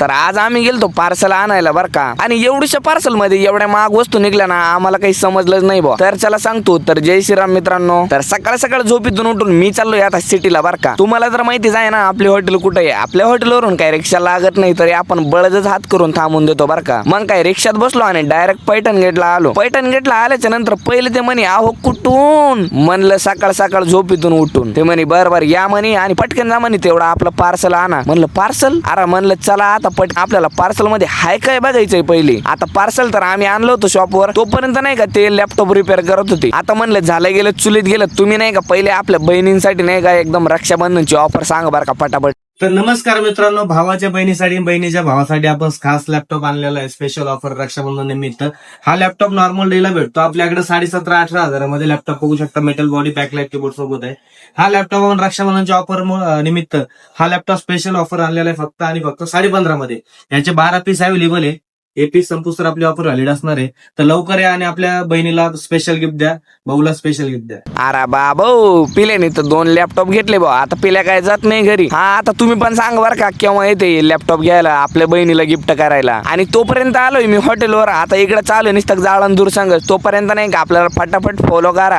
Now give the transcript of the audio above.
तर आज आम्ही गेलतो पार्सल आणायला बर का, आणि एवढ्याशा पार्सल मध्ये एवढ्या महाग वस्तू निघल्या ना, आम्हाला काही समजलंच नाही बा. तर चला सांगतो. तर जय श्रीराम मित्रांनो. तर सकाळ सकाळ झोपेतून उठून मी चाललोय आता सिटीला बर का. तुम्हाला तर माहितीच आहे ना आपली हॉटेल कुठे आहे. आपल्या हॉटेलवरून काय रिक्षा लागत नाही, तरी आपण बळजच हात करून थांबून देतो बर का. मग काय रिक्षात बसलो आणि डायरेक्ट पैठण गेटला आलो. पैठण गेटला आल्याच्या नंतर पहिले ते म्हणे आहो कुठून, म्हणलं सकाळ सकाळ झोपेतून उठून. ते म्हणे बर या म्हणे आणि पटकन जा म्हणे तेवढा आपलं पार्सल आणा. म्हणलं पार्सल, अरे म्हणलं चला आता आपल्याला पार्सल मध्ये हाय काय बघायचंय पहिले. आता पार्सल तर आम्ही आणलं होतं शॉपवर, तोपर्यंत नाही का ते लॅपटॉप रिपेअर करत होते. आता म्हणलं झालं गेलं चुलीत गेलं. तुम्ही नाही का पहिले आपल्या बहिणींसाठी नाही का एकदम रक्षाबंधनची ऑफर सांगा बरं का पटापट. तर नमस्कार मित्रांनो, भावाच्या बहिणीसाठी बहिणीच्या भावासाठी आपण खास लॅपटॉप आणलेला आहे स्पेशल ऑफर रक्षाबंधन निमित्त. हा लॅपटॉप नॉर्मल डेला भेटतो आपल्याकडे 17,500-18,000 हजारामध्ये लॅपटॉप बघू शकता. मेटल बॉडी बॅकलाइट कीबोर्ड सोबत आहे. हा लॅपटॉप आपण रक्षाबंधनच्या ऑफर निमित्त हा लॅपटॉप स्पेशल ऑफर आणलेला आहे फक्त आणि फक्त 15,500 मध्ये. याचे 12 पीस अवेलेबल आहे. हे पीस संपूस तर आपली ऑफर व्हॅलिड असणार आहे. तर लवकर या आणि आपल्या बहिणीला स्पेशल गिफ्ट द्या, भाऊला स्पेशल गिफ्ट द्या. अरे बाबा पिल्याने तर 2 लॅपटॉप घेतले बा. आता पिल्या काय जात नाही घरी. हा आता तुम्ही पण सांगा बरं का केव्हा येते लॅपटॉप घ्यायला आपल्या बहिणीला गिफ्ट करायला. आणि तोपर्यंत आलोय मी हॉटेलवर. आता इकडे चालू नुसतं जाळण दूर सांग. तोपर्यंत नाही का आपल्याला फटाफट फॉलो करा.